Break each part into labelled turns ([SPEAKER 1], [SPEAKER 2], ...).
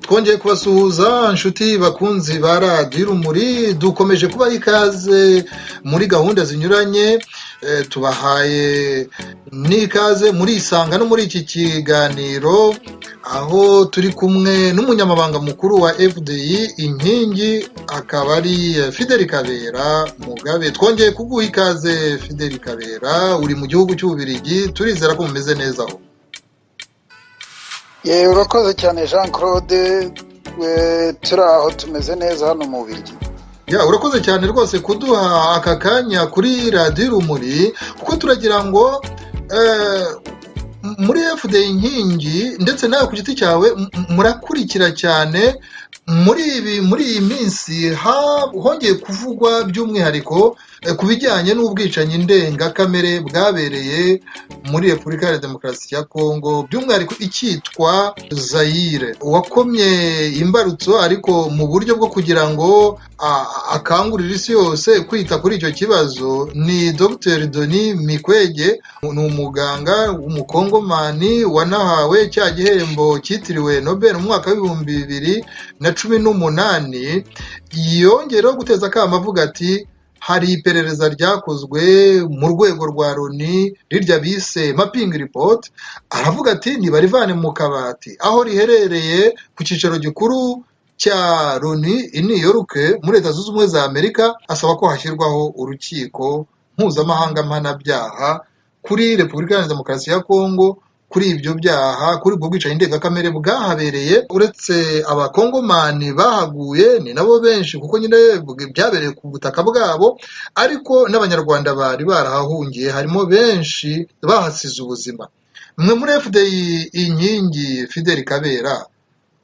[SPEAKER 1] twongeye kubasuhuza inshuti bakunzi ba radiyo urumuri, dukomeje kubaha ikaze muri gahunda zinyuranye. Tubahaye n'ikaze muri isanga no muri iki kiganiro, aho turi kumwe n'umunyamabanga mukuru wa FDI inkingi, akaba ari Fidel Kabera Mugabe. Twongeye kuguha ikaze Fidel Kabera, uri mu gihugu cy'Ububiligi, turizera ko mumeze neza aho.
[SPEAKER 2] Urakoze cyane Jean Claude, turi aho tumeze neza hano mu Bubiligi.
[SPEAKER 1] Urakoze cyane rwose kuduha aka kanya kuri radiyo urumuri, kuko turagira ngo muri FDI inkingi ndetse nawe ku giti cyawe murakurikira cyane muri iyi minsi hongeye kuvugwa by'umwihariko ku bijyanye n'ubwicanyi ndengakamere bwabereye muri Repubulika ya Demokarasi ya Kongo, by'umwihariko icyitwa Zaire. Uwakomye imbarutso ariko mu buryo bwo kugira ngo akangurire isi yose kwita kuri icyo kibazo ni Dr Denis Mukwege, ni umuganga w'umukongomani wanahawe cya gihembo cyitiriwe Nobel mu mwaka w'2018. Yongereho guteza akamo avuga ati hari iperereza ryakozwe mu rwego rwa Loni, rirya bise mapping report. Aravuga ati nibarivane mu kabati aho riherereye ku cyicaro gikuru cya Loni i New York muri Leta Zunze Ubumwe za Amerika, asaba ko hashyirwaho urukiko mpuzamahanga mpanabyaha kuri Repubulika ya Demokarasi ya Kongo kuri ibyo byaha, kuri ubwo bwicanyi ndengakamere bwahabereye. Uretse abakongomani bahaguye ni nabo benshi, kuko nyine byabereye ku butaka bwabo, ariko n'abanyarwanda bari barahahungiye harimo benshi bahasize ubuzima. Mwe muri FDI inkingi Fidel Kabera,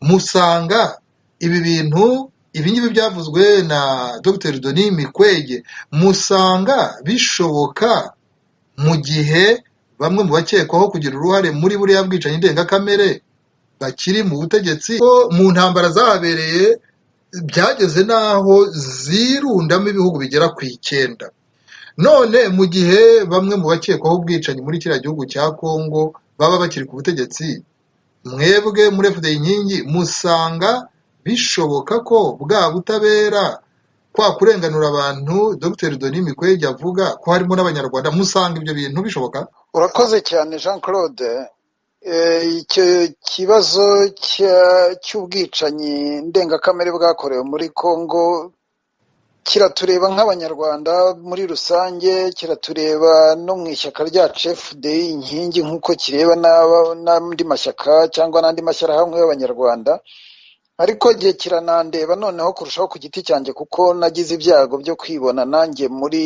[SPEAKER 1] musanga ibi bintu ibingibi byavuzwe na Dr Denis Mukwege, musanga bishoboka mu gihe bamwe mu bakekwaho kugira uruhare muri buriya bwicanyi ndengakamere bakiri mu butegetsi? Ko mu ntambara zahabereye byageze n'aho zirundamo ibihugu bigera ku 9. None mu gihe bamwe mu bakekwaho ubwicanyi muri kiriya gihugu cya Kongo baba bakiri ku butegetsi, mwebwe muri FDI inkingi musanga bishoboka ko bwa butabera, kwa kurenganura abantu Dr Denis Mukwege avuga ko harimo n'abanyarwanda, musanga ibyo bintu bishoboka?
[SPEAKER 2] Urakoze cyane Jean Claude. Icyo kibazo cy'ubwicanyi ndengakamere bwakorewe muri Kongo kiratureba nk'abanyarwanda muri rusange, kiratureba no mu ishyaka ryacu FDI inkingi nk'uko kireba n'andi mashyaka cyangwa n'andi mashyirahamwe y'abanyarwanda, ariko igihe kiranandeba noneho kurushaho ku giti cyanjye, kuko nagize ibyago byo kwibona nanjye muri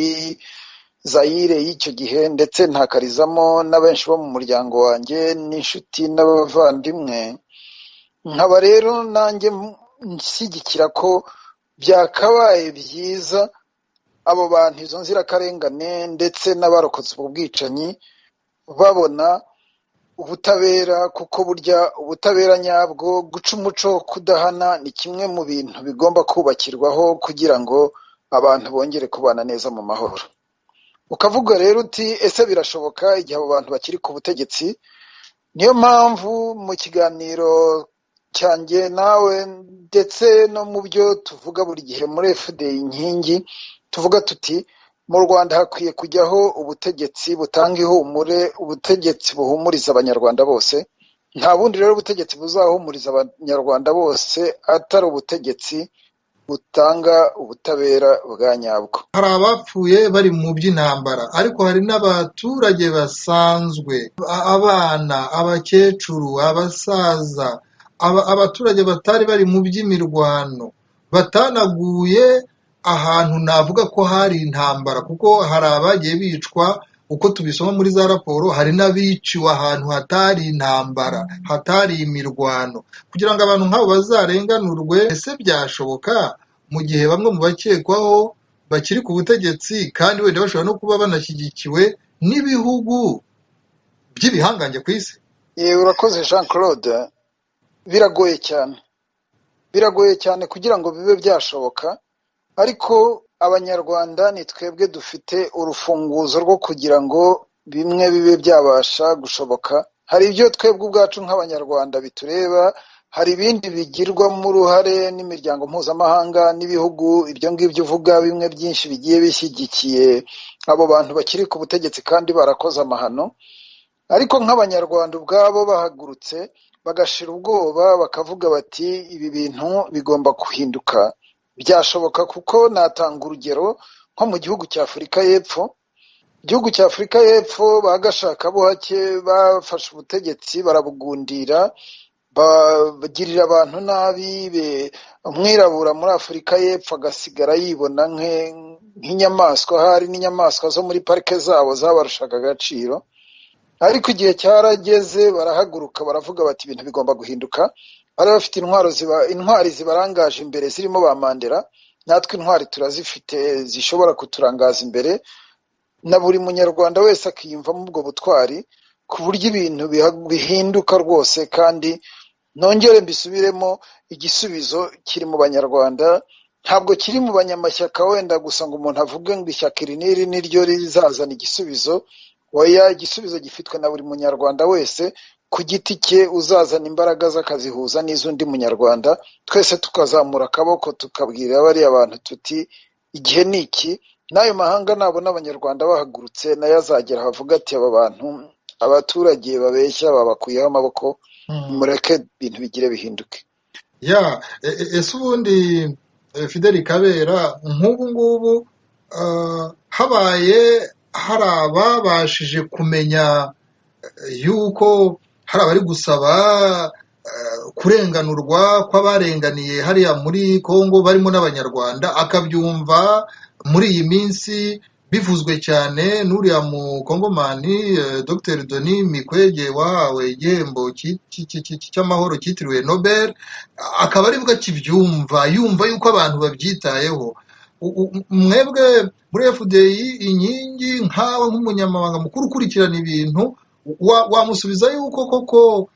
[SPEAKER 2] Zaire y'icyo gihe, ndetse ntakarizamo na benshi bo mu muryango wanjye n'inshuti n'abavandimwe. Nkaba rero nanjye nshyigikira ko byakabaye byiza abo bantu, izo nzirakarengane ndetse n'abarokotse ubwo bwicanyi, babona ubutabera, kuko burya ubutabera nyabwo, guca umuco wo kudahana ni kimwe mu bintu bigomba kubakirwaho kugira ngo abantu bongere kubana neza mu mahoro. Ukavuga rero uti ese birashoboka igihe abo bantu bakiri ku butegetsi? Niyo mpamvu mu kiganiro cyanjye nawe ndetse no mu byo tuvuga buri gihe muri FDI inkingi, tuvuga tuti mu Rwanda hakwiye kujyaho ubutegetsi butanga ihumure, ubutegetsi buhumuriza abanyarwanda bose. Nta bundi rero ubutegetsi buzahumuriza abanyarwanda bose atari ubutegetsi butanga ubutabera bwa nyabwo.
[SPEAKER 1] Hari abapfuye bari mu by'intambara, ariko hari n'abaturage basanzwe, abana, abakecuru, abasaza, abaturage batari bari mu by'imirwano, batanaguye ahantu navuga ko hari intambara, kuko hari abagiye bicwa uko tubisoma muri za raporo, hari n'abiciwe ahantu hatari intambara, hatari imirwano. Kugira ngo abantu nk'abo bazarenganurwe, ese byashoboka mu gihe bamwe mu bakekwaho bakiri ku butegetsi, kandi wenda bashobora no kuba banashyigikiwe n'ibihugu by'ibihangange ku isi?
[SPEAKER 2] Urakoze Jean Claude. Biragoye cyane kugira ngo bibe byashoboka, ariko abanyarwanda ni twebwe dufite urufunguzo rwo kugira ngo bimwe bibe byabasha gushoboka. Hari ibyo twebwe ubwacu nk'abanyarwanda bitureba, hari ibindi bigirwamo uruhare n'imiryango mpuzamahanga n'ibihugu ibyo ngibyo uvuga bimwe byinshi bigiye bishyigikiye abo bantu bakiri ku butegetsi kandi barakoze amahano, ariko nk'abanyarwanda ubwabo bahagurutse bagashira ubwoba bakavuga bati ibi bintu bigomba guhinduka, byashoboka kuko natanga urugero nko mu gihugu cya Afurika y'Epfo. Igihugu cya Afurika y'Epfo bagashakabuhake bafashe ubutegetsi barabugundira, bagirira abantu nabi, umwirabura muri Afurika y'Epfo agasigara yibona nk'inyamaswa, hari n'inyamaswa zo muri parike zabo zabarushaga agaciro. Ariko igihe cyarageze barahaguruka baravuga bati ibintu bigomba guhinduka. Bari bafite intwari zibarangaje imbere zirimo ba Mandela, natwe intwari turazifite zishobora kuturangaza imbere, na buri munyarwanda wese akiyumvamo ubwo butwari ku buryo ibintu bihinduka rwose. Kandi nongere mbisubiremo, igisubizo kiri mu banyarwanda, ntabwo kiri mu banyamashyaka wenda gusa ngo umuntu avuge ngo ishyaka iri n'iri niryo rizazana igisubizo. Oya, igisubizo gifitwe na buri munyarwanda wese ku giti cye, uzazana imbaraga z'akazihuza n'iz'undi munyarwanda, twese tukazamura akaboko tukabwira bariya bantu tuti igihe ni iki, n'ayo mahanga nabona abanyarwanda bahagurutse nayo azagera havuga ati aba bantu abaturage babeshya babakuyeho amaboko, mureke ibintu bigire bihinduke.
[SPEAKER 1] Ese ubundi Fidel Kabera, nk'ubu ngubu habaye hari ababashije kumenya yuko hari abari gusaba kurenganurwa kw'abarenganiye hariya muri Kongo barimo n'abanyarwanda, akabyumva muri iyi minsi bivuzwe cyane n'uriya mukongomani Dr Denis Mukwege wahawe igihembo cy'amahoro cyitiriwe Nobel, akaba aribwo akibyumva, yumva yuko abantu babyitayeho. Mwebwe muri FDI inkingi, nkawe nk'umunyamabanga mukuru ukurikirana ibintu, wamusubiza yuko koko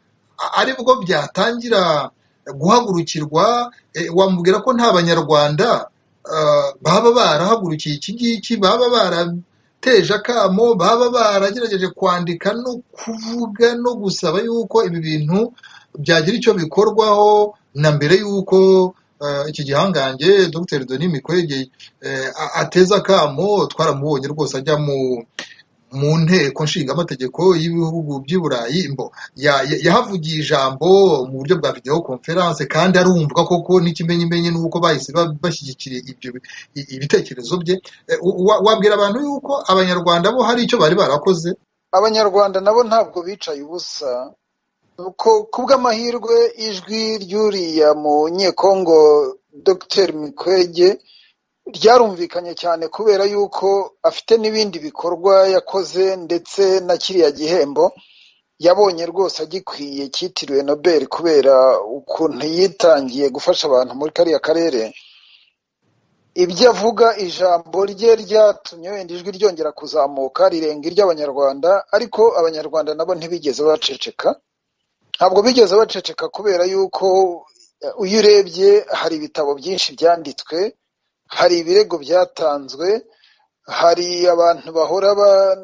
[SPEAKER 1] aribwo byatangira guhagurukirwa? Wamubwira ko nta banyarwanda baba barahagurukiye iki ngiki, baba barateje akamo, baba baragerageje kwandika no kuvuga no gusaba yuko ibi bintu byagira icyo bikorwaho, na mbere yuko iki gihangange Dr Denis Mukwege ateza akamo? Twaramubonye rwose ajya mu nteko nshingamategeko y'ibihugu by'i Burayi, yahavugiye ijambo mu buryo bwa video conference, kandi arumvwa koko, n'ikimenyimenyi nuko bahise bashyigikira ibitekerezo bye. Wabwira abantu yuko abanyarwanda bo hari icyo bari barakoze?
[SPEAKER 2] Abanyarwanda nabo ntabwo bicaye ubusa, kubw'amahirwe ijwi ry'uriya munyekongo Dr Mukwege ryarumvikanye cyane, kubera yuko afite n'ibindi bikorwa yakoze, ndetse na kiriya gihembo yabonye rwose agikwiye cyitiriwe Nobel kubera ukuntu yitangiye gufasha abantu muri kariya karere. Ibyo avuga, ijambo rye ryatumye wenda ijwi ryongera kuzamuka rirenga iry'abanyarwanda, ariko abanyarwanda nabo ntibigeze baceceka, ntabwo bigeze baceceka, kubera yuko iyo urebye hari ibitabo byinshi byanditswe, hari ibirego byatanzwe, hari abantu bahora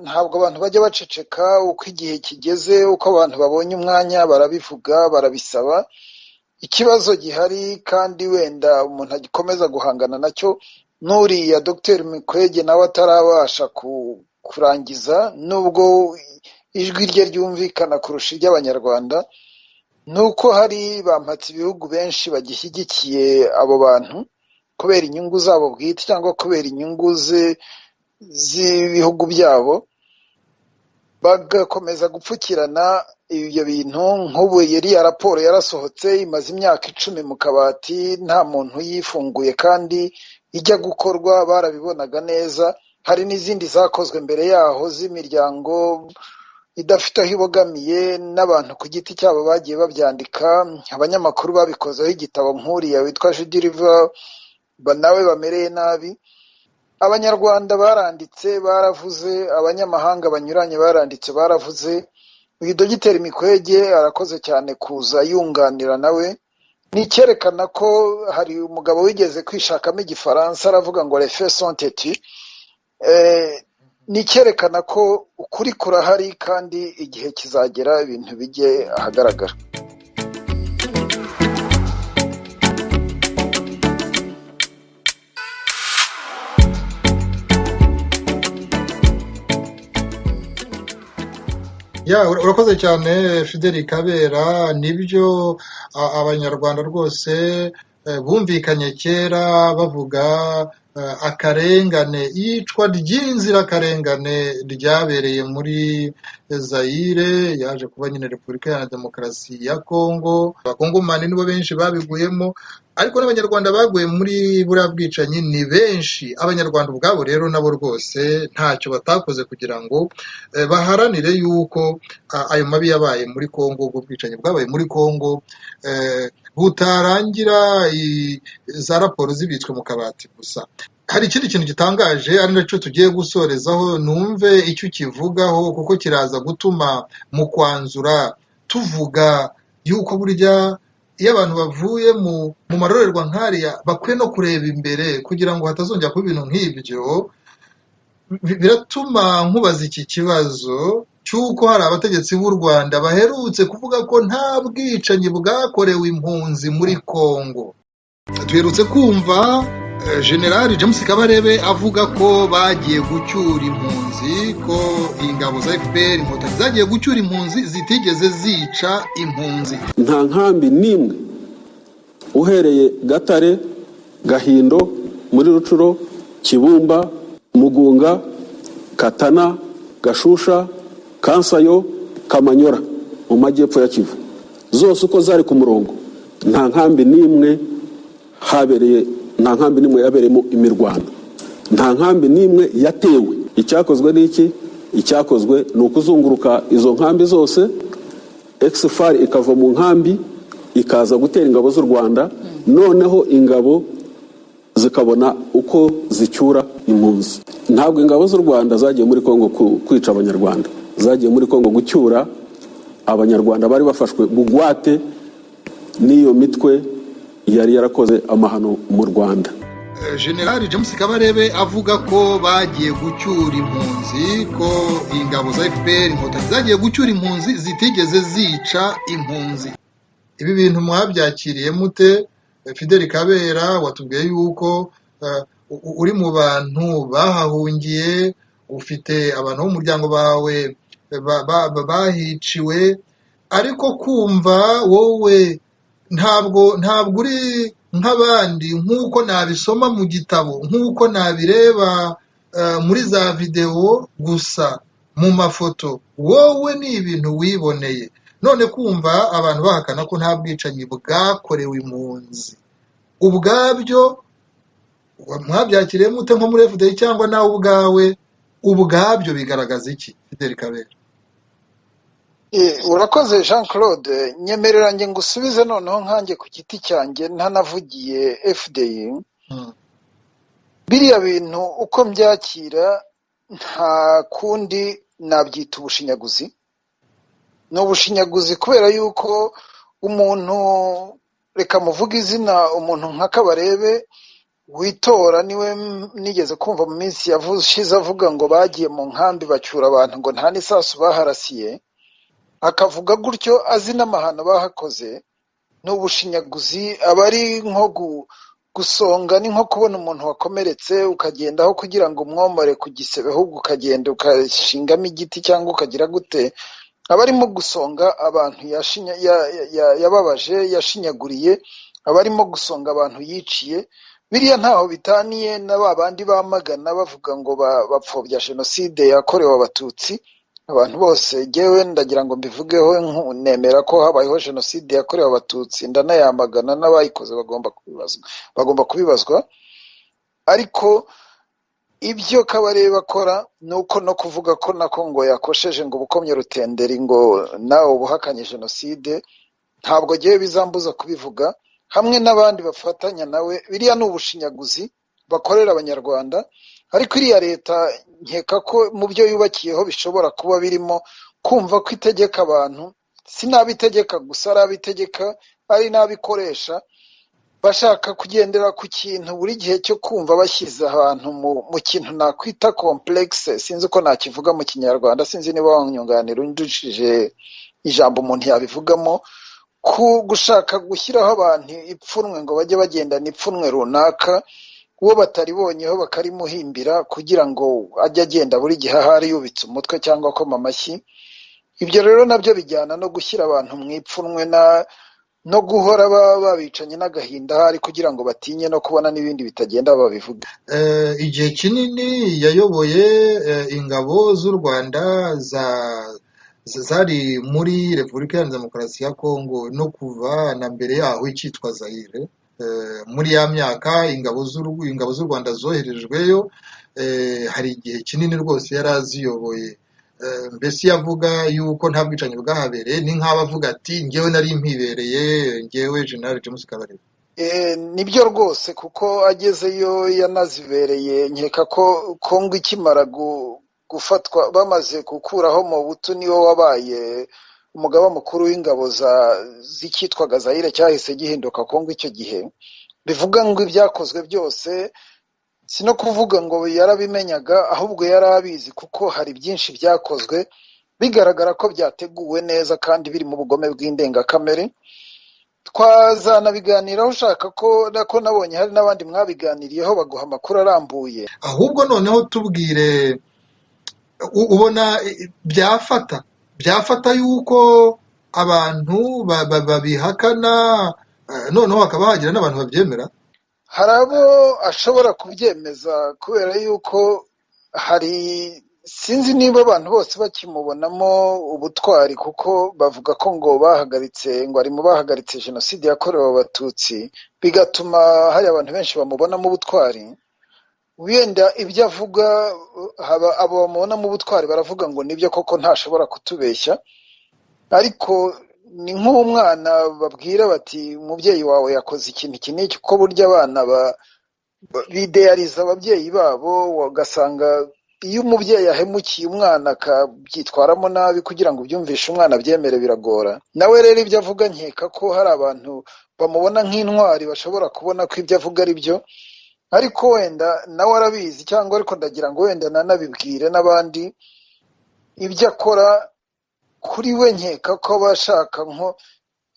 [SPEAKER 2] ntabwo abantu bajya baceceka. Uko igihe kigeze, uko abantu babonye umwanya barabivuga, barabisaba. Ikibazo gihari kandi wenda umuntu agikomeza guhangana nacyo, n'uriya Dr Mukwege nawe atarabasha kurangiza, nubwo ijwi rye ryumvikana kurusha iry'abanyarwanda, nuko hari bampatse ibihugu benshi bagishyigikiye abo bantu kubera inyungu zabo bwite cyangwa kubera inyungu z'ibihugu byabo, bagakomeza gupfukirana ibyo bintu. Nk'ubu iriya raporo yarasohotse, imaze imyaka 10 mu kabati, nta muntu yifunguye, kandi ijya gukorwa barabibonaga neza. Hari n'izindi zakozwe mbere yaho z'imiryango idafite aho ibogamiye, n'abantu ku giti cyabo bagiye babyandika, abanyamakuru babikozeho igitabo nk'uriya witwa Judy River, nawe bamereye nabi. Abanyarwanda baranditse baravuze, abanyamahanga banyuranye baranditse baravuze. Uyu Dr Mukwege arakoze cyane kuza yunganira nawe. Nicyerekana ko hari umugabo wigeze kwishakamo igifaransa aravuga ngo les faits sont têtus. Nicyerekana ko ukuri kurahari, kandi igihe kizagera ibintu bijye ahagaragara.
[SPEAKER 1] urakoze cyane Fidel Kabera. Nibyo, abanyarwanda rwose bumvikanye kera bavuga akarengane, iyicwa ry'inzirakarengane ryabereye muri Zaire, yaje kuba nyine Repubulika Iharanira Demokarasi ya Kongo. Abakongomani nibo benshi babiguyemo, ariko n'abanyarwanda baguye muri buriya bwicanyi ni benshi. Abanyarwanda ubwabo rero nabo rwose ntacyo batakoze kugira ngo baharanire yuko ayo mabi yabaye muri Kongo, ubwo bwicanyi bwabaye muri Kongo butarangira za raporo zibitswe mu kabati gusa. Hari ikindi kintu gitangaje ari nacyo tugiye gusorezaho, numve icyo ukivugaho, kuko kiraza gutuma mu kwanzura tuvuga yuko burya iyo abantu bavuye mu marorerwa nk'ariya bakwiye no kureba imbere kugira ngo hatazongera kuba ibintu nk'ibyo. Biratuma nkubaza iki kibazo cy'uko hari abategetsi b'u Rwanda baherutse kuvuga ko nta bwicanyi bwakorewe impunzi muri Kongo. Duherutse kumva General James Kabarebe avuga ko bagiye gucyura impunzi, ko ingabo za FPR inkotanyi zagiye gucyura impunzi zitigeze zica impunzi.
[SPEAKER 3] Nta nkambi n'imwe uhereye Gatare, Gahindo, muri Rucuro, Kibumba, Mugunga, Katana, Gashusha, Kansayo, Kamanyora mu majyepfo ya Kivu, zose uko zari ku murongo, nta nkambi n'imwe yabereyemo imirwano, nta nkambi n'imwe yatewe. Icyakozwe n'iki? Icyakozwe ni ukuzunguruka izo nkambi zose, exfar ikava mu nkambi ikaza gutera ingabo z'u Rwanda, noneho ingabo zikabona uko zicyura impunzi. Ntabwo ingabo z'u Rwanda zagiye muri Kongo kwica abanyarwanda, zagiye muri Kongo gucyura abanyarwanda bari bafashwe bugwate n'iyo mitwe yari yarakoze amahano mu Rwanda.
[SPEAKER 1] General James Kabarebe avuga ko bagiye gucyura impunzi, ko ingabo za FPR inkotanyi zagiye gucyura impunzi zitigeze zica impunzi. Ibi bintu mwabyakiriye mute? Fidel Kabera, watubwiye yuko uri mu bantu bahahungiye, ufite abantu b'umuryango bawe bahiciwe, ariko kumva wowe ntabwo uri nk'abandi, nk'uko nabisoma mu gitabo, nk'uko nabireba muri za videwo gusa, mu mafoto, wowe ni ibintu wiboneye. None kumva abantu bahakana ko nta bwicanyi bwakorewe impunzi, ubwabyo mwabyakiriye mute nko muri FDI cyangwa nawe ubwawe, ubwabyo bigaragaza iki? Fidel Kabera.
[SPEAKER 2] Urakoze Jean Claude, nyemerera nge ngusubize noneho nkanjye ku giti cyanjye ntanavugiye FDI. Biriya bintu uko mbyakira nta kundi nabyita ubushinyaguzi. Ni ubushinyaguzi kubera yuko umuntu, reka muvuga izina, umuntu nka Kabarebe witora niwe nigeze kumva mu minsi yashize avuga ngo bagiye mu nkambi bacyura abantu ngo nta n'isasu baharasiye, akavuga gutyo azi n'amahano bahakoze. Ni ubushinyaguzi. aba ari nko gusonga, ni nko kubona umuntu wakomeretse ukagendaho kugira ngo umwomore ku gisebe, ahubwo ukagenda ukashingamo igiti cyangwa ukagira gute. aba arimo gusonga abantu yababaje, yashinyaguriye, aba arimo gusonga abantu yiciye. Biriya ntaho bitaniye na ba bandi bamagana bavuga ngo bapfobya jenoside yakorewe abatutsi. Abantu bose jyewe ndagira ngo mbivugeho, nemera ko habayeho jenoside yakorewe abatutsi, ndanayamagana, n'abayikoze bagomba kubibazwa. Ariko ibyo Kabarebe akora ni uko no kuvuga ko na Kongo yakosheje ngo bukomye rutenderi ngo nawe ubuhakanye jenoside, ntabwo jyewe bizambuza kubivuga, hamwe n'abandi bafatanya nawe. Biriya ni ubushinyaguzi bakorera abanyarwanda. Ariko iriya leta nkeka ko mu byo yubakiyeho bishobora kuba birimo kumva ko itegeka abantu, si n'abitegeka gusa, ari abitegeka, ari n'abikoresha, bashaka kugendera ku kintu buri gihe cyo kumva bashyize abantu mu kintu nakwita complexe. Sinzi uko nakivuga mu Kinyarwanda, sinzi niba wanyunganira undushije ijambo umuntu yabivugamo, gushaka gushyiraho abantu ipfunwe ngo bajye bagendana ipfunwe runaka, uwo bataribonyeho bakarimuhimbira kugira ngo ajye agenda buri gihe ahari yubitse umutwe cyangwa akoma amashyi. ibyo rero nabyo bijyana no gushyira abantu mu ipfunwe no guhora babicanye n'agahinda hari kugira ngo batinye no kubona n'ibindi bitagenda babivuga.
[SPEAKER 1] Igihe kinini yayoboye ingabo z'u Rwanda zari muri Repubulika Iharanira Demokarasi ya Kongo no kuva na mbere yaho ikitwa Zaire. Muri ya myaka ingabo z'u Rwanda zoherejweyo, hari igihe kinini rwose yari aziyoboye. Mbese yavuga yuko nta bwicanyi bwahabereye, ni nk'aho avuga ati ngewe nari mpibereye, ngewe General James Kabarebe.
[SPEAKER 2] Nibyo rwose, kuko agezeyo yanazibereye. Nkeka ko Kongo ikimara gufatwa bamaze gukuraho Mobutu niwe wabaye umugaba mukuru w'ingabo z'icyitwaga Zaire, cyahise gihinduka Kongo icyo gihe. Bivuga ngo ibyakozwe byose si no kuvuga ngo yarabimenyaga, ahubwo yari abizi, kuko hari byinshi byakozwe bigaragara ko byateguwe neza kandi biri mu bugome bw'indengakamere. Twazanabiganiraho ushaka ko nabonye hari n'abandi mwabiganiriyeho baguha amakuru arambuye.
[SPEAKER 1] Ahubwo noneho tubwire, ubona byafata yuko abantu babihakana, noneho hakaba hagira n'abantu babyemera?
[SPEAKER 2] Hari abo ashobora kubyemeza kubera yuko sinzi niba abantu bose bakimubonamo ubutwari, kuko bavuga ko ngo ari mu bahagaritse jenoside yakorewe Abatutsi, bigatuma hari abantu benshi bamubonamo ubutwari. Wenda ibyo avuga, abo bamubonamo ubutwari baravuga ngo nibyo koko ntashobora kutubeshya, ariko ni nk'umwana babwira bati umubyeyi wawe yakoze ikintu iki n'iki, kuko burya abana bideyariza ababyeyi babo, ugasanga iyo umubyeyi ahemukiye umwana akabyitwaramo nabi kugira ngo ubyumvishe umwana abyemere biragora. Nawe rero ibyo avuga nkeka ko hari abantu bamubona nk'intwari bashobora kubona ko ibyo avuga ari byo, ariko wenda nawe arabizi, cyangwa ariko ndagira ngo wenda nanabibwire n'abandi. Ibyo akora kuri we nkeka ko abashaka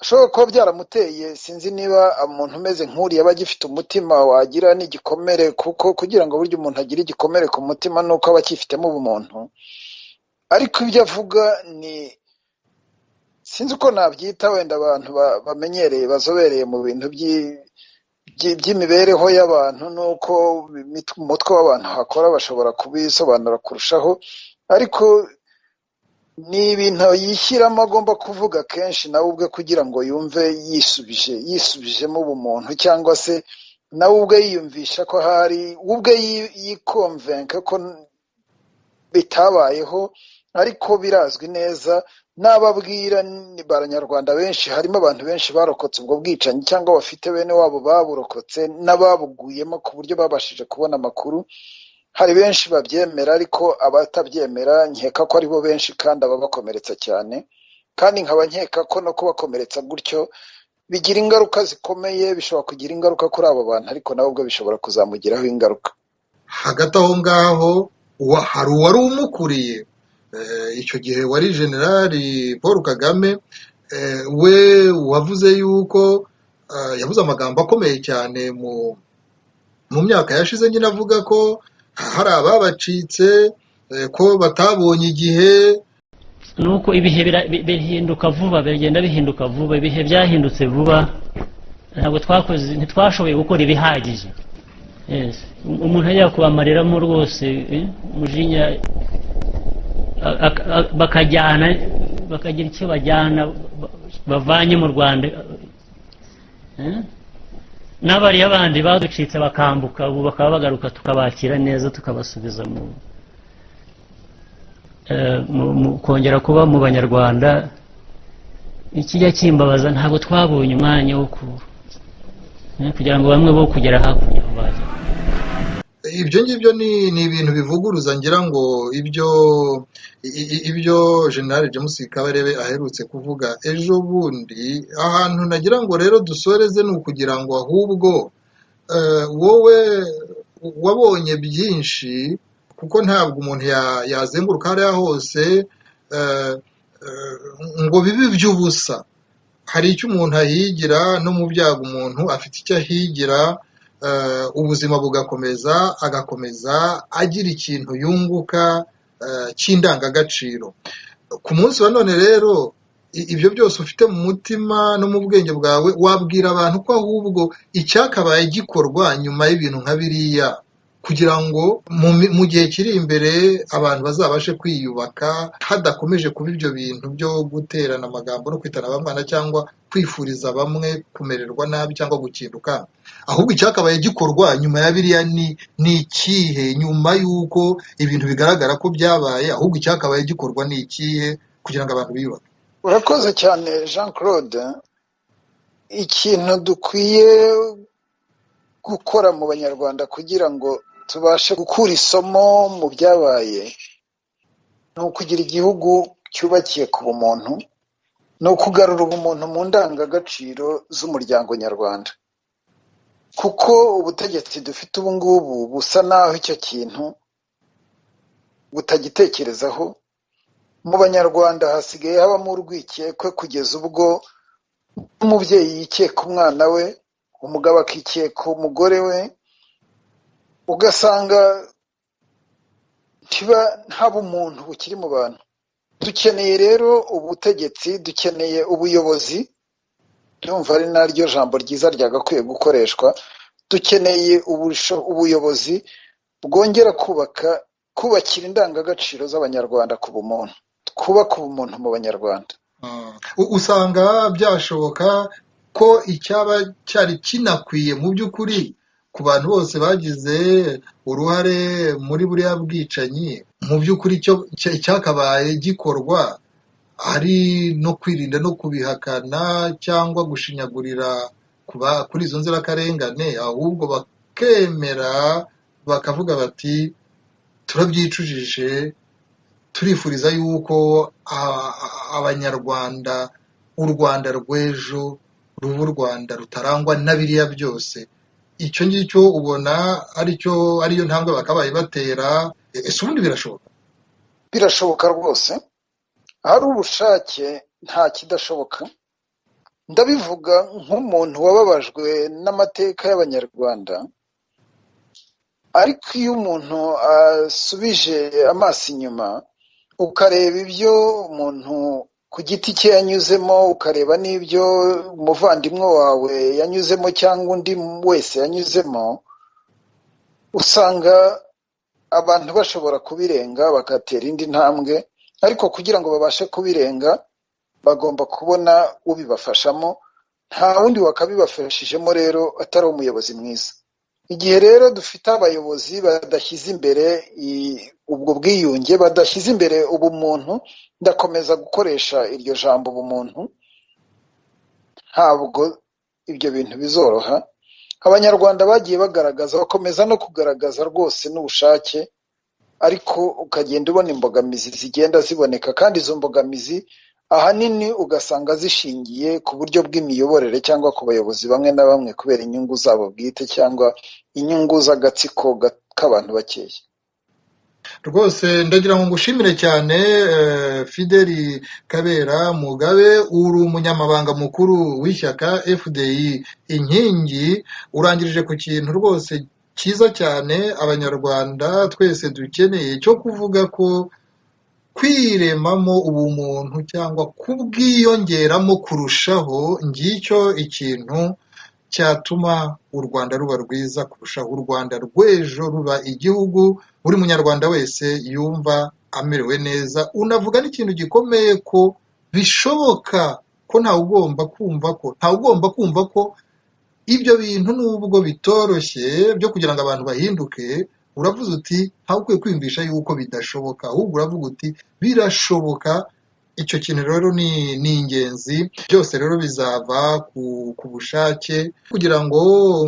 [SPEAKER 2] ashobora kuba byaramuteye, sinzi niba umuntu umeze nk'uriya aba agifite umutima wagira n'igikomere, kuko kugira ngo burya umuntu agire igikomere ku mutima nuko aba akifitemo ubumuntu. Ariko ibyo avuga sinzi uko nabyita, wenda abantu bamenyereye bazobereye mu bintu by'imibereho y'abantu nuko umutwe w'abantu hakora bashobora kubisobanura kurushaho, ariko ni ibintu yishyiramo agomba kuvuga kenshi nawe ubwe kugira ngo yumve yisubijemo ubumuntu, cyangwa se nawe ubwe yiyumvisha ko ubwe yikonvenka ko bitabayeho, ariko birazwi neza. N'ababwira Abanyarwanda benshi, harimo abantu benshi barokotse ubwo bwicanyi cyangwa bafite bene wabo baburokotse n'ababuguyemo ku buryo babashije kubona amakuru. Hari benshi babyemera, ariko abatabyemera nkeka ko aribo benshi kandi ababakomeretsa cyane, kandi nkaba nkeka ko no kubakomeretsa gutyo bigira ingaruka zikomeye, bishobora kugira ingaruka kuri abo bantu, ariko nabo ubwo bishobora kuzamugiraho ingaruka.
[SPEAKER 1] Hagati aho ngaho hari uwari umukuriye icyo gihe wari Generali Paul Kagame, we wavuze yuko yavuze amagambo akomeye cyane mu myaka yashize, nyine avuga ko hari ababacitse, ko batabonye igihe.
[SPEAKER 4] Nuko ibihe bihinduka vuba, bigenda bihinduka vuba. Ibihe byahindutse vuba, ntabwo ntitwashoboye gukora ibihagije. Umuntu ajya kubamareramo rwose umujinya, bakagira icyo bajyana bavanye mu Rwanda. N'abariya bandi baducitse bakambuka, ubu bakaba bagaruka tukabakira neza, tukabasubiza kongera kuba mu Banyarwanda. Ikijya kimbabaza, ntabwo twabonye umwanya wo kugira ngo bamwe bo kugera hakurya aho bajya.
[SPEAKER 1] Ibyo ngibyo ni ibintu bivuguruza, ngira ngo ibyo General James Kabarebe aherutse kuvuga ejo bundi. Ahantu nagira ngo rero dusoreze ni ukugira ngo ahubwo wowe wabonye byinshi, kuko ntabwo umuntu yazenguruka hariya hose ngo bibe iby'ubusa. Hari icyo umuntu ahigira, no mu byago umuntu afite icyo ahigira, ubuzima bugakomeza, agakomeza agira ikintu yunguka cy'indangagaciro. ku munsi wa none rero ibyo byose ufite mu mutima no mu bwenge bwawe wabwira abantu ko ahubwo icyakabaye gikorwa nyuma y'ibintu nka biriya kugira ngo mu gihe kiri imbere abantu bazabashe kwiyubaka hadakomeje kuba ibyo bintu byo guterana amagambo no kwitana abamwana cyangwa kwifuriza bamwe kumererwa nabi cyangwa gukinduka, ahubwo icyakabaye gikorwa nyuma ya biriya ni ikihe? Nyuma y'uko ibintu bigaragara ko byabaye, ahubwo icyakabaye gikorwa ni ikihe kugira ngo abantu biyubake?
[SPEAKER 2] urakoze cyane Jean Claude. Ikintu dukwiye gukora mu banyarwanda kugira ngo tubashe gukura isomo mu byabaye ni ukugira igihugu cyubakiye ku bumuntu, ni ukugarura ubumuntu mu ndangagaciro z'umuryango nyarwanda, kuko ubutegetsi dufite ubu ngubu busa naho icyo kintu butagitekerezaho. Mu banyarwanda hasigaye habamo urwikekwe kugeza ubwo umubyeyi yikeka umwana we, umugabo akikeka umugore we, ugasanga nta bumuntu bukiri mu bantu. Dukeneye rero ubutegetsi, dukeneye ubuyobozi, ndumva ari naryo jambo ryiza ryagakwiye gukoreshwa. Dukeneye ubuyobozi bwongera kubakira indangagaciro z'abanyarwanda ku bumuntu, twubaka ubumuntu mu banyarwanda.
[SPEAKER 1] Usanga byashoboka ko icyaba cyari kinakwiye mu by'ukuri ku bantu bose bagize uruhare muri buriya bwicanyi, mu by'ukuri icyakabaye gikorwa ari no kwirinda no kubihakana cyangwa gushinyagurira kuri izo nzirakarengane, ahubwo bakemera bakavuga bati turabyicujije, turifuriza yuko abanyarwanda, u Rwanda rw'ejo ruba u Rwanda rutarangwa na biriya byose. Icyo ngicyo ubona ariyo ntambwe bakabaye batera. Ese ubundi birashoboka?
[SPEAKER 2] Birashoboka rwose, ahari ubushake nta kidashoboka. Ndabivuga nk'umuntu wababajwe n'amateka y'abanyarwanda, ariko iyo umuntu asubije amaso inyuma ukareba ibyo umuntu ku giti cye yanyuzemo, ukareba n'ibyo umuvandimwe wawe yanyuzemo cyangwa undi wese yanyuzemo, usanga abantu bashobora kubirenga bagatera indi ntambwe. Ariko kugira ngo babashe kubirenga bagomba kubona ubibafashamo, nta wundi wakabibafashijemo rero atari umuyobozi mwiza. Igihe rero dufite abayobozi badashyize imbere ubwo bwiyunge, badashyize imbere ubumuntu, ndakomeza gukoresha iryo jambo ubumuntu, ntabwo ibyo bintu bizoroha. Abanyarwanda bagiye bakomeza no kugaragaza rwose n'ubushake, ariko ukagenda ubona imbogamizi zigenda ziboneka, kandi izo mbogamizi ahanini ugasanga zishingiye ku buryo bw'imiyoborere cyangwa ku bayobozi bamwe na bamwe kubera inyungu zabo bwite cyangwa inyungu z'agatsiko k'abantu bakeya.
[SPEAKER 1] Rwose ndagira ngo ngushimire cyane Fideli Kabera Mugabe, uri umunyamabanga mukuru w'ishyaka FDI Inkingi. Urangirije ku kintu rwose cyiza cyane abanyarwanda twese dukeneye, cyo kuvuga ko kwiremamo ubumuntu cyangwa kubwiyongeramo kurushaho, ngicyo ikintu cyatuma u Rwanda ruba rwiza kurushaho, u Rwanda rw'ejo ruba igihugu buri munyarwanda wese yumva amerewe neza. Unavuga n'ikintu gikomeye ko bishoboka ko ntawe ugomba kumva ko ibyo bintu nubwo bitoroshye byo kugira ngo abantu bahinduke, uravuze uti ntawe ukwiye kwiyumvisha yuko bidashoboka, ahubwo uravuga uti birashoboka. Icyo kintu rero ni ingenzi. Byose rero bizava ku bushake, kugira ngo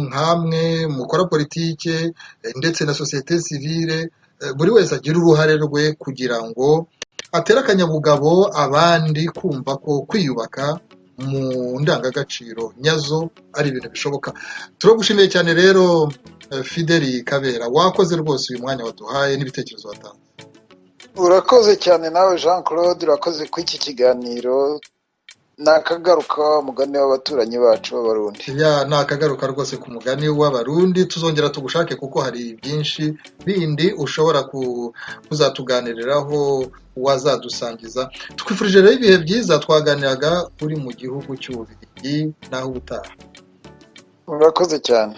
[SPEAKER 1] nkamwe mukora politike ndetse na sosiyete sivile, buri wese agire uruhare rwe kugira ngo atere akanyabugabo abandi kumva ko kwiyubaka mu ndangagaciro nyazo ari ibintu bishoboka. Turagushimiye cyane rero Fideli Kabera, wakoze rwose uyu mwanya waduhaye n'ibitekerezo watanze.
[SPEAKER 2] Urakoze cyane nawe Jean Claude, urakoze ku iki kiganiro. ni akagaruka wa mugani w'abaturanyi bacu b'abarundi.
[SPEAKER 1] ya ni akagaruka rwose ku mugani w'abarundi, tuzongera tugushake kuko hari byinshi bindi ushobora kuzatuganiriraho wazadusangiza. Twifurije rero ibihe byiza, twaganiraga uri mu gihugu cy'Ububiligi, naho ubutaha.
[SPEAKER 2] Murakoze cyane.